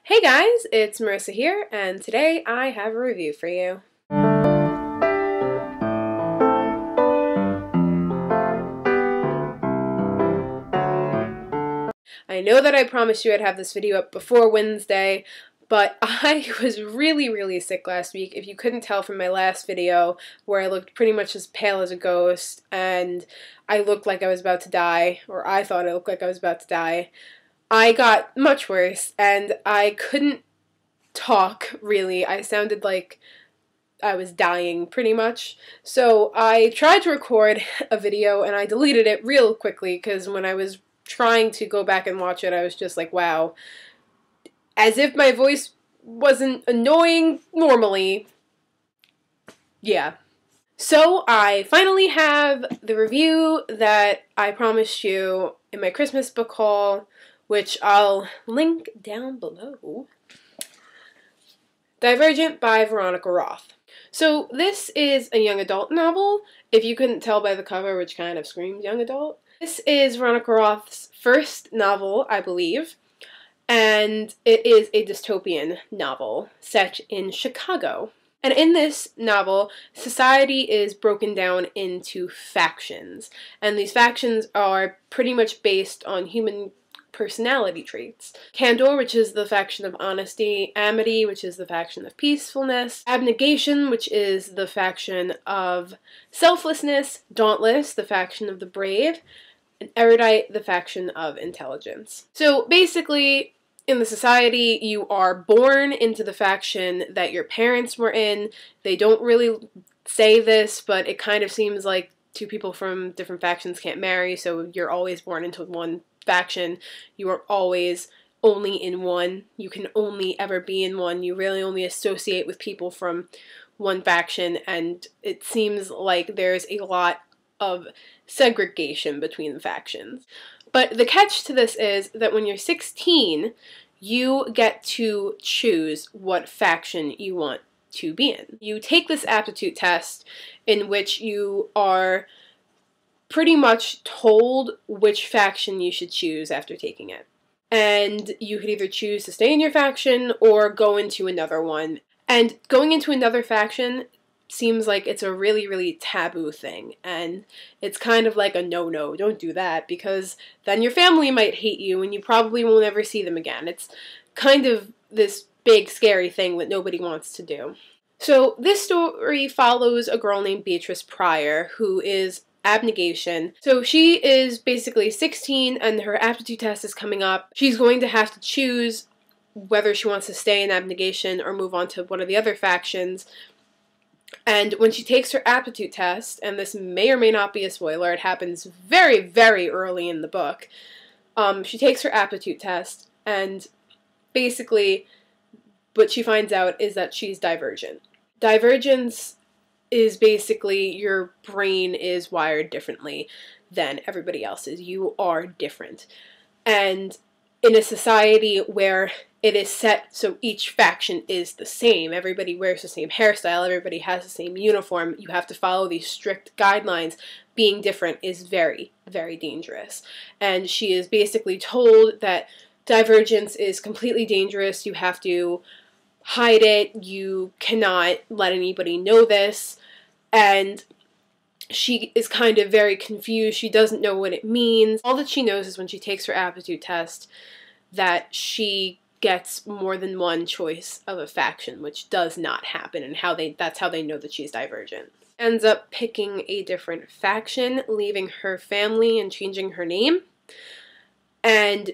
Hey guys, it's Marissa here, and today I have a review for you. I know that I promised you I'd have this video up before Wednesday, but I was really sick last week. If you couldn't tell from my last video, where I looked pretty much as pale as a ghost, and I looked like I was about to die, or I thought I looked like I was about to die, I got much worse, and I couldn't talk, really. I sounded like I was dying, pretty much. So I tried to record a video, and I deleted it real quickly, because when I was trying to go back and watch it, I was just like, wow. As if my voice wasn't annoying normally. Yeah. So I finally have the review that I promised you in my Christmas book haul, which I'll link down below. Divergent by Veronica Roth. So this is a young adult novel, if you couldn't tell by the cover, which kind of screams young adult. This is Veronica Roth's first novel, I believe, and it is a dystopian novel set in Chicago. And in this novel, society is broken down into factions, and these factions are pretty much based on human personality traits. Candor, which is the faction of honesty, amity, which is the faction of peacefulness, abnegation, which is the faction of selflessness, dauntless, the faction of the brave, and erudite, the faction of intelligence. So basically, in the society, you are born into the faction that your parents were in. They don't really say this, but it kind of seems like two people from different factions can't marry, so you're always born into one faction. You are always only in one. You can only ever be in one. You really only associate with people from one faction, and it seems like there's a lot of segregation between the factions. But the catch to this is that when you're 16, you get to choose what faction you want to be in. You take this aptitude test in which you are pretty much told which faction you should choose after taking it. And you could either choose to stay in your faction or go into another one. And going into another faction seems like it's a really taboo thing, and it's kind of like a no, don't do that, because then your family might hate you and you probably won't ever see them again. It's kind of this big scary thing that nobody wants to do. So this story follows a girl named Beatrice Pryor, who is abnegation. So she is basically 16 and her aptitude test is coming up. She's going to have to choose whether she wants to stay in abnegation or move on to one of the other factions. And when she takes her aptitude test, and this may or may not be a spoiler, it happens very early in the book, she takes her aptitude test, and basically what she finds out is that she's divergent. Divergence is basically your brain is wired differently than everybody else's. You are different. And in a society where it is set so each faction is the same, everybody wears the same hairstyle, everybody has the same uniform, you have to follow these strict guidelines, being different is very dangerous. And she is basically told that divergence is completely dangerous, you have to hide it, you cannot let anybody know this, and she is kind of very confused. She doesn't know what it means. All that she knows is when she takes her aptitude test that she gets more than one choice of a faction, which does not happen, and that's how they know that she's divergent. Ends up picking a different faction, leaving her family and changing her name. And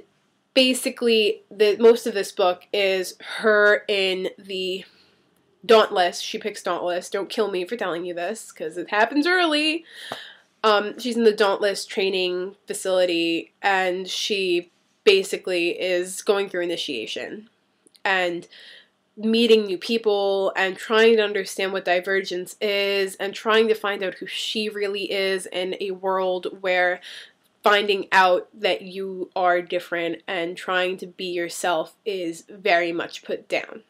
basically, most of this book is her in the Dauntless. She picks Dauntless. Don't kill me for telling you this, because it happens early. She's in the Dauntless training facility, and she basically is going through initiation and meeting new people and trying to understand what divergence is and trying to find out who she really is in a world where finding out that you are different and trying to be yourself is very much put down.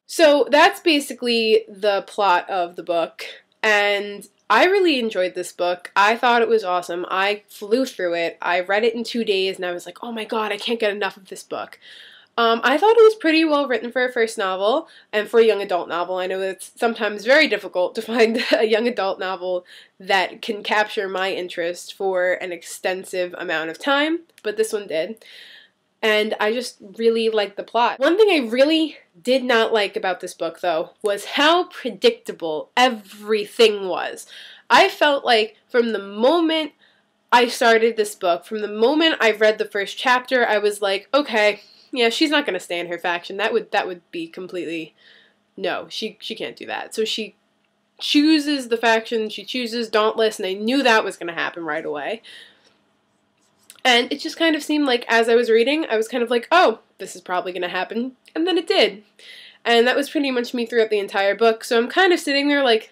So that's basically the plot of the book, and I really enjoyed this book. I thought it was awesome. I flew through it. I read it in 2 days, and I was like, oh my god, I can't get enough of this book. I thought it was pretty well written for a first novel and for a young adult novel. I know it's sometimes very difficult to find a young adult novel that can capture my interest for an extensive amount of time, but this one did. And I just really liked the plot. One thing I really did not like about this book, though, was how predictable everything was. I felt like from the moment I started this book, from the moment I read the first chapter, I was like, okay, yeah, she's not going to stay in her faction. That would be completely, no, she can't do that. So she chooses the faction, she chooses Dauntless, and I knew that was going to happen right away. And it just kind of seemed like as I was reading, I was kind of like, oh, this is probably going to happen. And then it did. And that was pretty much me throughout the entire book. So I'm kind of sitting there like,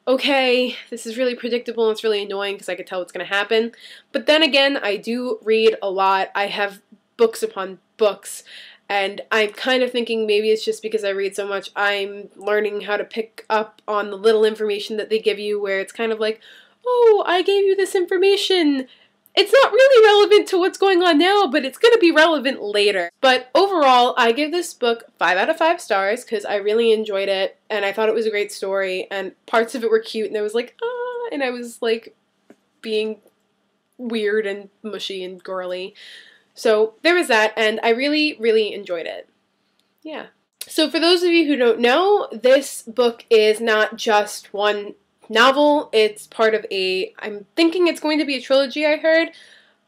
okay, this is really predictable and it's really annoying because I could tell what's going to happen. But then again, I do read a lot. I have books upon books. And I'm kind of thinking maybe it's just because I read so much, I'm learning how to pick up on the little information that they give you where it's kind of like, oh, I gave you this information. It's not really relevant to what's going on now, but it's going to be relevant later. But overall, I give this book 5 out of 5 stars because I really enjoyed it, and I thought it was a great story, and parts of it were cute, and I was like, ah, and I was like being weird and mushy and girly. So there was that, and I really, really enjoyed it. Yeah. So for those of you who don't know, this book is not just one novel. It's part of I'm thinking it's going to be a trilogy, I heard,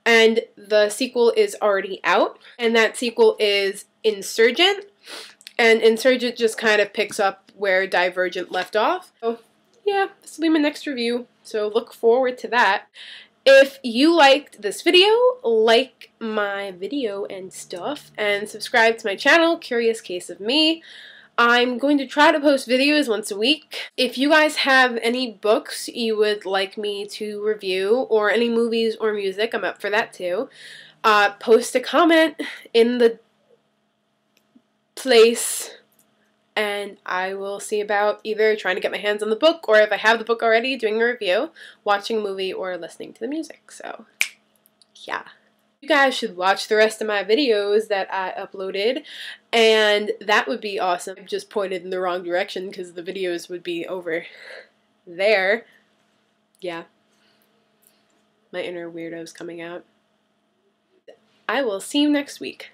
and the sequel is already out, and that sequel is Insurgent, and Insurgent just kind of picks up where Divergent left off. So yeah, this will be my next review, so look forward to that. If you liked this video, like my video and stuff, and subscribe to my channel, Curious Case of Me. I'm going to try to post videos once a week. If you guys have any books you would like me to review, or any movies or music, I'm up for that too. Post a comment in the place, and I will see about either trying to get my hands on the book, or if I have the book already, doing a review, watching a movie, or listening to the music. So, yeah. You guys should watch the rest of my videos that I uploaded, and that would be awesome. I just pointed in the wrong direction because the videos would be over there. Yeah. My inner weirdo's coming out. I will see you next week.